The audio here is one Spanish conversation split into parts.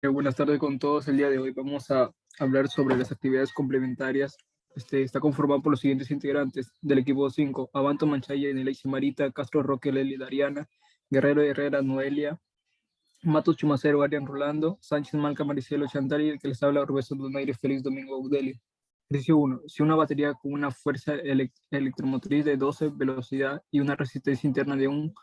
Buenas tardes con todos. El día de hoy vamos a hablar sobre las actividades complementarias. Está conformado por los siguientes integrantes del equipo 5: Abanto Manchaya, Neleishi Marita, Castro Roque, Leli Dariana, Guerrero Herrera, Noelia, Matos Chumacero, Arián Rolando, Sánchez Malca, Maricelo Chantal y el que les habla, Rubén Donaire, Félix Domingo Audelio. Ejercicio 1. Si una batería con una fuerza electromotriz de 12 velocidad y una resistencia interna de 1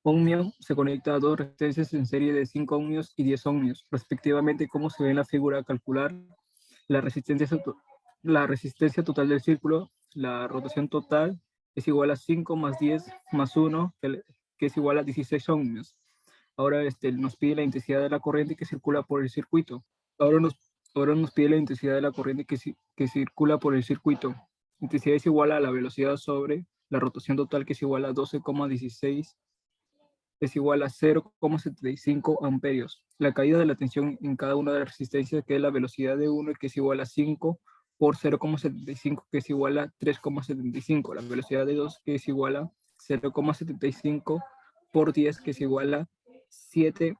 ohmio se conecta a dos resistencias en serie de 5 ohmios y 10 ohmios, respectivamente, como se ve en la figura. Calcular la resistencia, la resistencia total del círculo. La rotación total es igual a 5 más 10 más 1, que es igual a 16 ohmios. Ahora nos pide la intensidad de la corriente que circula por el circuito. Ahora nos, ahora nos pide la intensidad de la corriente que circula por el circuito. Intensidad es igual a la velocidad sobre la rotación total, que es igual a 12,16, es igual a 0,75 amperios. La caída de la tensión en cada una de las resistencias, que es la velocidad de 1, que es igual a 5 por 0,75, que es igual a 3,75. La velocidad de 2, que es igual a 0,75 por 10, que es igual a 7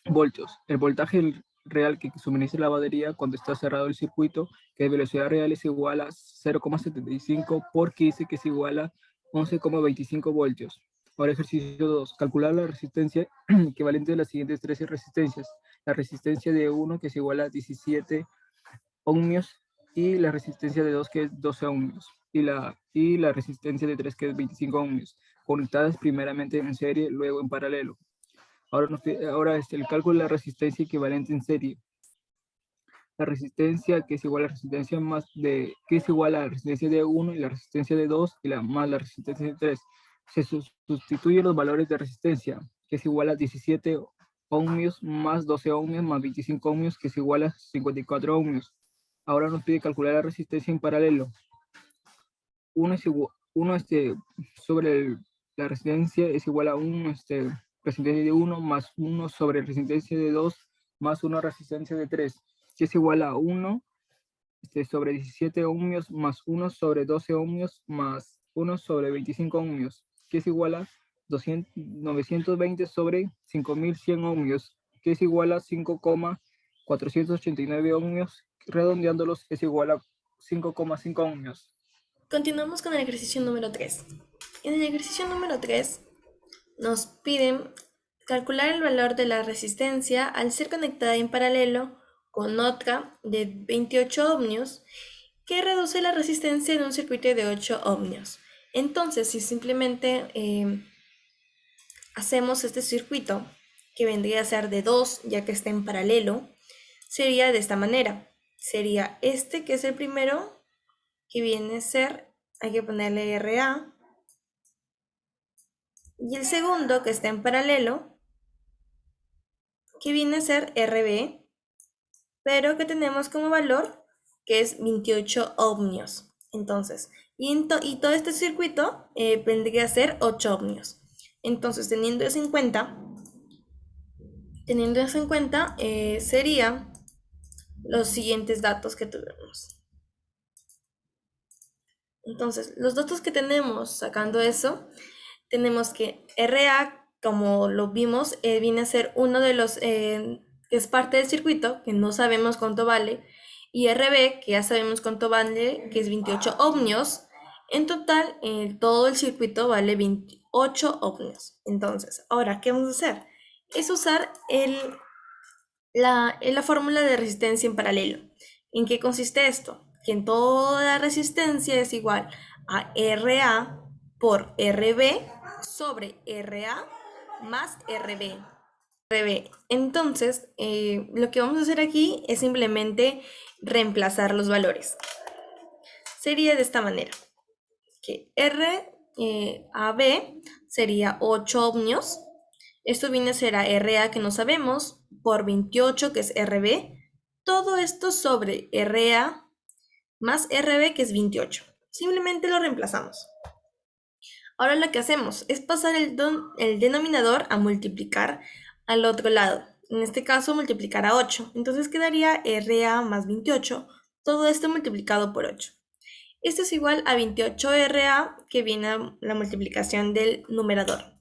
voltios. El voltaje real que suministra la batería cuando está cerrado el circuito, que es velocidad real, es igual a 0,75 por 15, que es igual a 11,25 voltios. Ahora ejercicio 2. Calcular la resistencia equivalente de las siguientes 13 resistencias. La resistencia de 1, que es igual a 17 ohmios, y la resistencia de 2, que es 12 ohmios, y la resistencia de 3, que es 25 ohmios, conectadas primeramente en serie, luego en paralelo. Ahora el cálculo de la resistencia equivalente en serie. La resistencia, que es igual a la resistencia que es igual a la resistencia de 1 y la resistencia de 2 y más la resistencia de 3. Se sustituyen los valores de resistencia, que es igual a 17 ohmios más 12 ohmios más 25 ohmios, que es igual a 54 ohmios. Ahora nos pide calcular la resistencia en paralelo. Uno sobre la resistencia es igual a 1 resistencia de 1 más 1 sobre resistencia de 2 más 1 resistencia de 3, que es igual a 1 sobre 17 ohmios más 1 sobre 12 ohmios más 1 sobre 25 ohmios, que es igual a 920 sobre 5100 ohmios, que es igual a 5,489 ohmios, redondeándolos es igual a 5,5 ohmios. Continuamos con el ejercicio número 3. En el ejercicio número 3 nos piden calcular el valor de la resistencia al ser conectada en paralelo con otra de 28 ohmios que reduce la resistencia de un circuito de 8 ohmios. Entonces, si simplemente hacemos este circuito, que vendría a ser de 2, ya que está en paralelo, sería de esta manera. Sería este, que es el primero, que viene a ser, hay que ponerle RA, y el segundo, que está en paralelo, que viene a ser RB, pero que tenemos como valor que es 28 ohmios. Entonces, y todo este circuito vendría a ser 8 ohmios. Entonces, teniendo eso en cuenta, serían los siguientes datos que tuvimos. Entonces, los datos que tenemos sacando eso, tenemos que RA, como lo vimos, viene a ser uno de los que es parte del circuito, que no sabemos cuánto vale, y RB, que ya sabemos cuánto vale, que es 28 ohmios. En total, todo el circuito vale 28 ohmios. Entonces, ahora, ¿qué vamos a hacer? Es usar la fórmula de resistencia en paralelo. ¿En qué consiste esto? Que en toda la resistencia es igual a RA por RB sobre RA más RB. Entonces, lo que vamos a hacer aquí es simplemente reemplazar los valores. Sería de esta manera, que RAB sería 8 ohmios. Esto viene a ser a RA, que no sabemos, por 28, que es RB. Todo esto sobre RA más RB, que es 28. Simplemente lo reemplazamos. Ahora lo que hacemos es pasar el denominador a multiplicar al otro lado. En este caso, multiplicar a 8. Entonces quedaría RA más 28. Todo esto multiplicado por 8. Esto es igual a 28 RA, que viene a la multiplicación del numerador.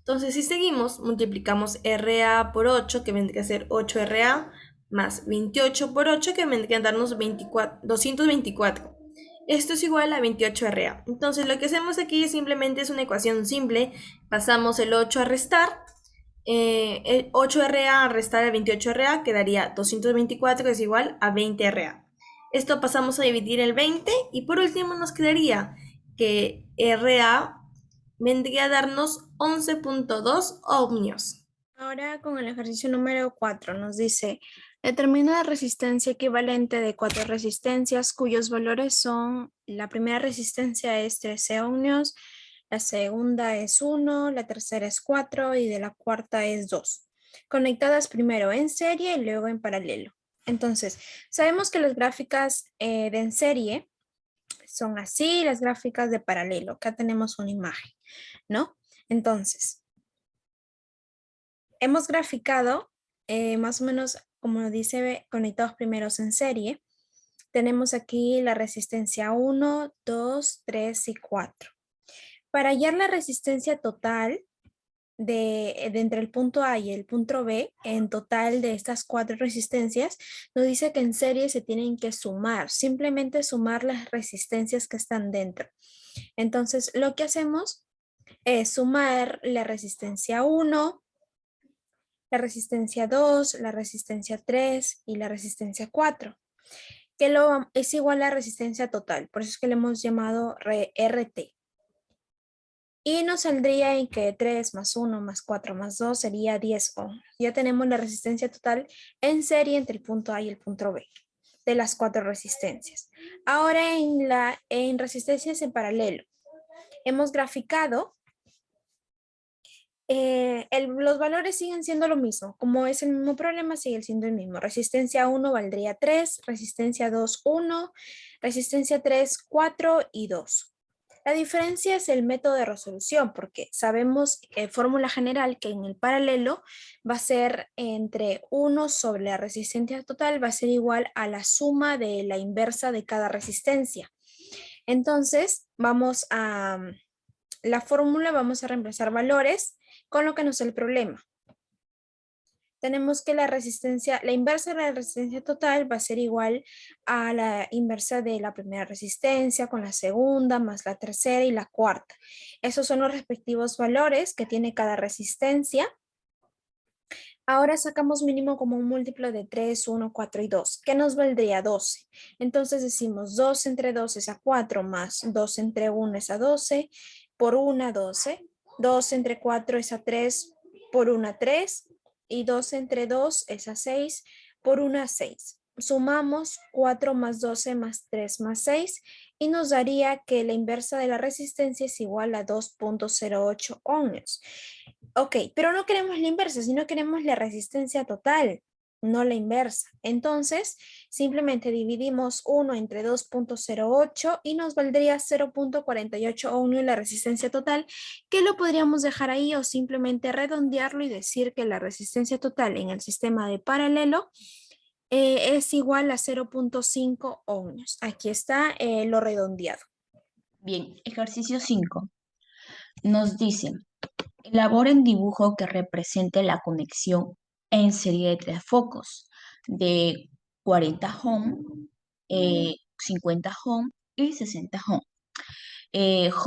Entonces, si seguimos, multiplicamos RA por 8, que vendría a ser 8RA, más 28 por 8, que vendría a darnos 224. Esto es igual a 28RA. Entonces, lo que hacemos aquí simplemente es una ecuación simple. Pasamos el 8 a restar. El 8RA a restar el 28RA quedaría 224, que es igual a 20RA. Esto pasamos a dividir el 20 y por último nos quedaría que RA vendría a darnos 11.2 ohmios. Ahora con el ejercicio número 4 nos dice, determina la resistencia equivalente de 4 resistencias cuyos valores son, la primera resistencia es 13 ohmios, la segunda es 1, la tercera es 4 y de la cuarta es 2, conectadas primero en serie y luego en paralelo. Entonces, sabemos que las gráficas de en serie son así, las gráficas de paralelo. Acá tenemos una imagen, ¿no? Entonces, hemos graficado más o menos, como dice, conectados primeros en serie. Tenemos aquí la resistencia 1, 2, 3 y 4. Para hallar la resistencia total de entre el punto A y el punto B, en total de estas 4 resistencias, nos dice que en serie se tienen que sumar, simplemente sumar las resistencias que están dentro. Entonces, lo que hacemos es sumar la resistencia 1, la resistencia 2, la resistencia 3 y la resistencia 4, que es igual a la resistencia total, por eso es que le hemos llamado RT. Y nos saldría en que 3 más 1 más 4 más 2 sería 10 ohms. Ya tenemos la resistencia total en serie entre el punto A y el punto B de las 4 resistencias. Ahora en resistencias en paralelo, hemos graficado. Los valores siguen siendo lo mismo, como es el mismo problema, sigue siendo el mismo. Resistencia 1 valdría 3, resistencia 2, 1, resistencia 3, 4 y 2. La diferencia es el método de resolución, porque sabemos, fórmula general, que en el paralelo va a ser entre 1 sobre la resistencia total, va a ser igual a la suma de la inversa de cada resistencia. Entonces, la fórmula vamos a reemplazar valores con lo que nos da el problema. Tenemos que la inversa de la resistencia total va a ser igual a la inversa de la primera resistencia con la segunda, más la tercera y la cuarta. Esos son los respectivos valores que tiene cada resistencia. Ahora sacamos mínimo como un múltiplo de 3, 1, 4 y 2, que nos valdría 12. Entonces decimos 2 entre 2 es a 4, más 2 entre 1 es a 12, por 1 12. 2 entre 4 es a 3, por 1 3. Y 2 entre 2 es a 6, por 1 6. Sumamos 4 más 12 más 3 más 6 y nos daría que la inversa de la resistencia es igual a 2.08 ohmios. Ok, pero no queremos la inversa, sino queremos la resistencia total, no la inversa. Entonces, simplemente dividimos 1 entre 2.08 y nos valdría 0.48 ohmios la resistencia total, que lo podríamos dejar ahí o simplemente redondearlo y decir que la resistencia total en el sistema de paralelo es igual a 0.5 ohmios. Aquí está lo redondeado. Bien, ejercicio 5. Nos dice, elaboren dibujo que represente la conexión en serie de 3 focos de 40 ohm, 50 ohm y 60 ohm.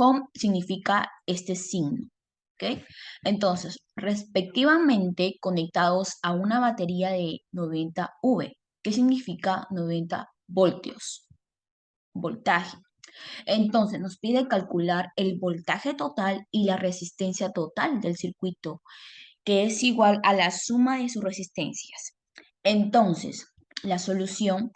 Ohm significa este signo, ¿ok? Entonces, respectivamente conectados a una batería de 90 V, que significa 90 voltios, voltaje. Entonces nos pide calcular el voltaje total y la resistencia total del circuito, que es igual a la suma de sus resistencias. Entonces, la solución,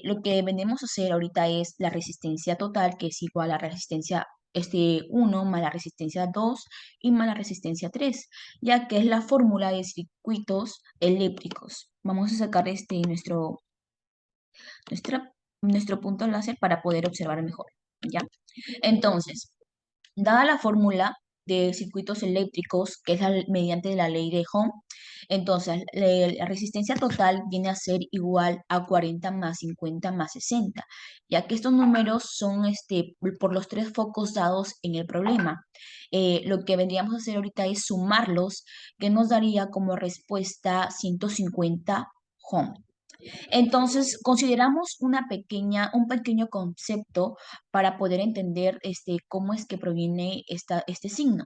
lo que venimos a hacer ahorita es la resistencia total, que es igual a la resistencia 1 más la resistencia 2 y más la resistencia 3, ya que es la fórmula de circuitos eléctricos. Vamos a sacar nuestro punto láser para poder observar mejor, ¿ya? Entonces, dada la fórmula de circuitos eléctricos, que es mediante la ley de Ohm. Entonces, la resistencia total viene a ser igual a 40 más 50 más 60, ya que estos números son por los tres focos dados en el problema. Lo que vendríamos a hacer ahorita es sumarlos, que nos daría como respuesta 150 Ohm. Entonces, consideramos un pequeño concepto para poder entender cómo es que proviene este signo.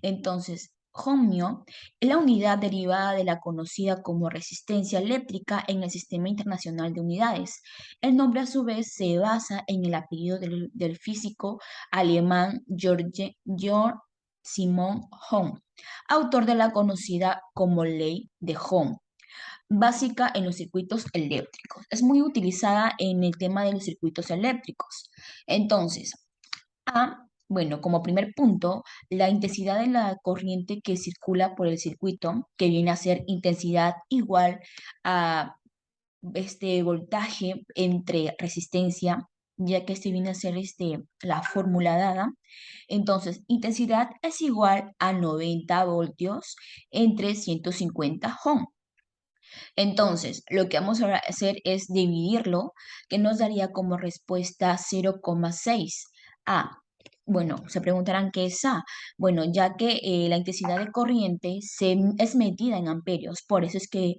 Entonces, ohmio es la unidad derivada de la conocida como resistencia eléctrica en el Sistema Internacional de Unidades. El nombre, a su vez, se basa en el apellido del físico alemán Georg Simon Ohm, autor de la conocida como Ley de Ohm, básica en los circuitos eléctricos. Es muy utilizada en el tema de los circuitos eléctricos. Entonces, bueno, como primer punto, la intensidad de la corriente que circula por el circuito, que viene a ser intensidad igual a este voltaje entre resistencia, ya que este viene a ser la fórmula dada. Entonces, intensidad es igual a 90 voltios entre 150 ohm. Entonces, lo que vamos a hacer es dividirlo, que nos daría como respuesta 0,6 A. Bueno, se preguntarán qué es A. Bueno, ya que la intensidad de corriente es medida en amperios, por eso es que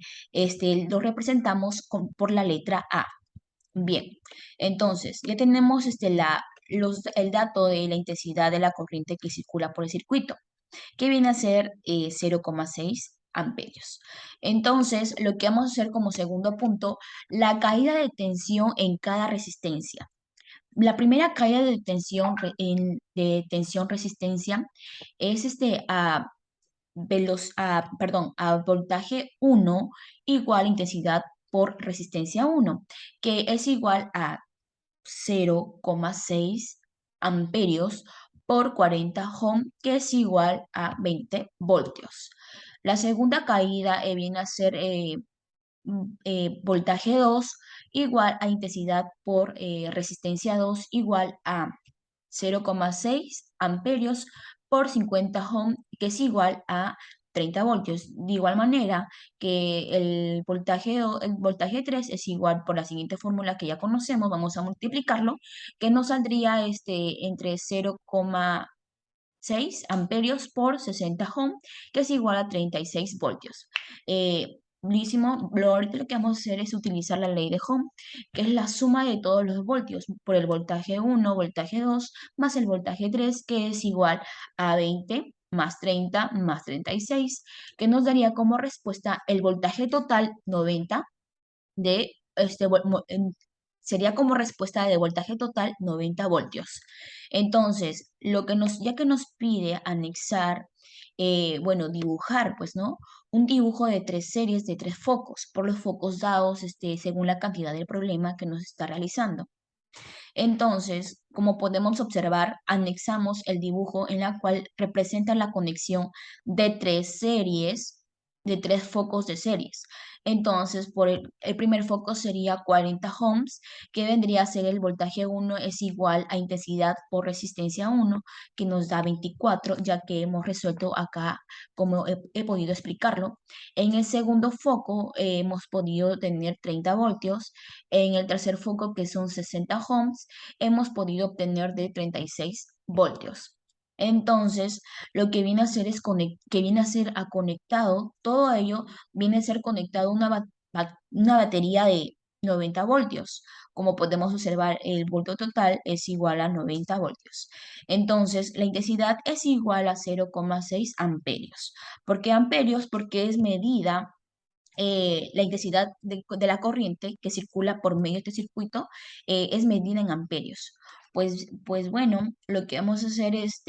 lo representamos por la letra A. Bien, entonces ya tenemos el dato de la intensidad de la corriente que circula por el circuito, que viene a ser 0,6 amperios. Entonces, lo que vamos a hacer como segundo punto, la caída de tensión en cada resistencia. La primera caída de tensión, resistencia es a voltaje 1 igual intensidad por resistencia 1, que es igual a 0,6 amperios por 40 ohm, que es igual a 20 voltios. La segunda caída viene a ser voltaje 2 igual a intensidad por resistencia 2 igual a 0,6 amperios por 50 ohm, que es igual a 30 voltios. De igual manera que el voltaje 3 es igual por la siguiente fórmula que ya conocemos, vamos a multiplicarlo, que nos saldría entre 0,6 amperios por 60 ohm, que es igual a 36 voltios. Ahorita lo que vamos a hacer es utilizar la ley de Ohm, que es la suma de todos los voltios por el voltaje 1, voltaje 2, más el voltaje 3, que es igual a 20 más 30 más 36, que nos daría como respuesta el voltaje total 90 de sería como respuesta de voltaje total 90 voltios. Entonces, ya que nos pide anexar, bueno, dibujar, pues, ¿no? Un dibujo de 3 series de 3 focos, por los focos dados, según la cantidad del problema que nos está realizando. Entonces, como podemos observar, anexamos el dibujo en la cual representa la conexión de 3 series, de 3 focos de series. Entonces, el primer foco sería 40 ohms, que vendría a ser el voltaje 1 es igual a intensidad por resistencia 1, que nos da 24, ya que hemos resuelto acá como he podido explicarlo. En el segundo foco hemos podido tener 30 voltios. En el tercer foco, que son 60 ohms, hemos podido obtener de 36 voltios. Entonces, lo que viene a hacer conectado, todo ello viene a ser conectado a una batería de 90 voltios. Como podemos observar, el voltio total es igual a 90 voltios. Entonces, la intensidad es igual a 0,6 amperios. ¿Por qué amperios? Porque es medida la intensidad de la corriente que circula por medio de este circuito es medida en amperios. Pues bueno, lo que vamos a hacer es,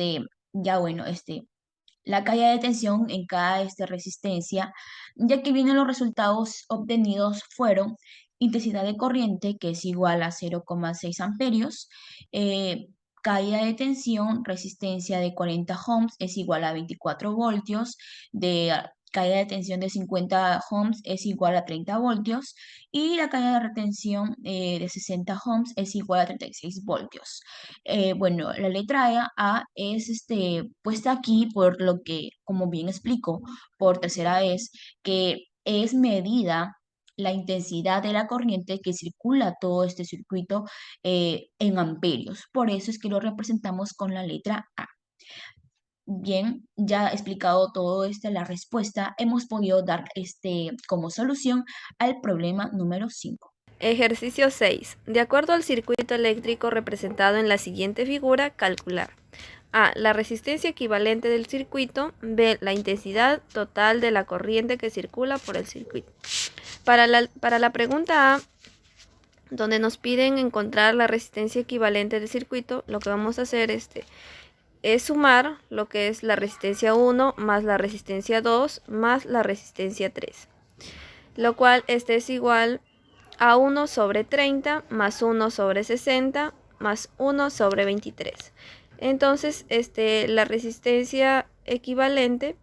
la caída de tensión en cada resistencia, ya que vienen los resultados obtenidos fueron intensidad de corriente, que es igual a 0,6 amperios, caída de tensión, resistencia de 40 ohms es igual a 24 voltios, de caída de tensión de 50 ohms es igual a 30 voltios y la caída de retención de 60 ohms es igual a 36 voltios. Bueno, la letra A es puesta aquí por lo que, como bien explico, por tercera vez, que es medida la intensidad de la corriente que circula todo este circuito en amperios. Por eso es que lo representamos con la letra A. Bien, ya explicado todo la respuesta, hemos podido dar como solución al problema número 5. Ejercicio 6. De acuerdo al circuito eléctrico representado en la siguiente figura, calcular. A. La resistencia equivalente del circuito. B. La intensidad total de la corriente que circula por el circuito. Para la pregunta A, donde nos piden encontrar la resistencia equivalente del circuito, lo que vamos a hacer es sumar lo que es la resistencia 1 más la resistencia 2 más la resistencia 3. Lo cual es igual a 1 sobre 30 más 1 sobre 60 más 1 sobre 23. Entonces, la resistencia equivalente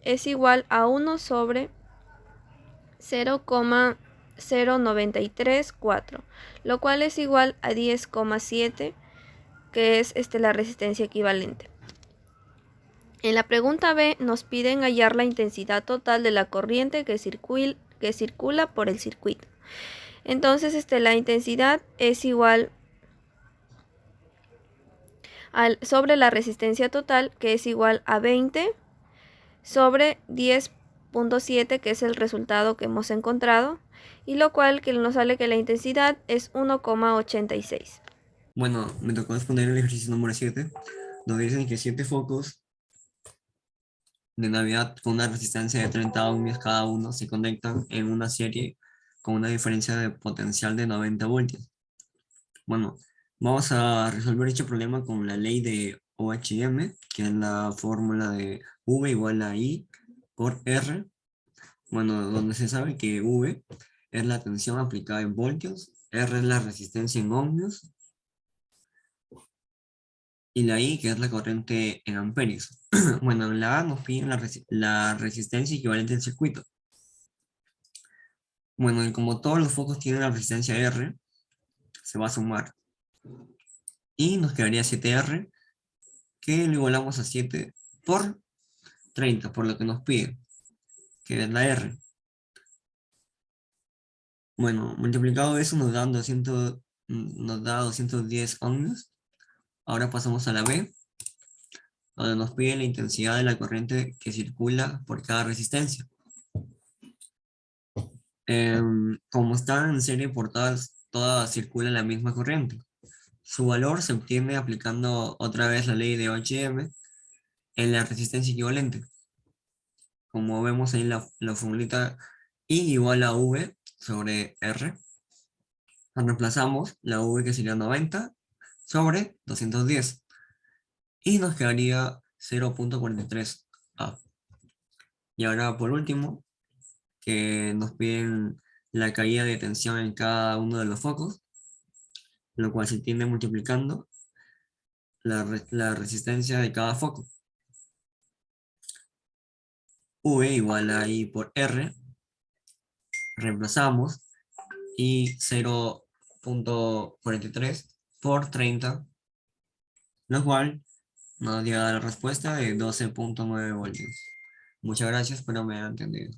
es igual a 1 sobre 0,0934, lo cual es igual a 10,7, que es la resistencia equivalente. En la pregunta B nos piden hallar la intensidad total de la corriente que circula por el circuito. Entonces, la intensidad es igual sobre la resistencia total, que es igual a 20 sobre 10.7, que es el resultado que hemos encontrado, y lo cual que nos sale que la intensidad es 1,86. Bueno, me tocó responder el ejercicio número 7, donde dicen que 7 focos de Navidad con una resistencia de 30 ohmios cada uno se conectan en una serie con una diferencia de potencial de 90 voltios. Bueno, vamos a resolver este problema con la ley de OHM, que es la fórmula de V igual a I por R. Bueno, donde se sabe que V es la tensión aplicada en voltios, R es la resistencia en ohmios, y la I, que es la corriente en amperios. Bueno, en la A nos piden la resistencia equivalente al circuito. Bueno, y como todos los focos tienen la resistencia R, se va a sumar. Y nos quedaría 7R, que lo igualamos a 7 por 30, por lo que nos piden, que es la R. Bueno, multiplicado eso nos da 210 ohmios. Ahora pasamos a la B, donde nos pide la intensidad de la corriente que circula por cada resistencia. Como están en serie portadas, todas circulan la misma corriente. Su valor se obtiene aplicando otra vez la ley de OHM en la resistencia equivalente. Como vemos ahí la formulita I igual a V sobre R. Reemplazamos la V, que sería 90 sobre 210. Y nos quedaría 0.43 A. Y ahora por último, que nos piden la caída de tensión en cada uno de los focos, lo cual se tiende multiplicando la resistencia de cada foco. V igual a I por R, reemplazamos, y 0.43 por 30, lo cual nos dio la respuesta de 12.9 voltios. Muchas gracias por haberme entendido.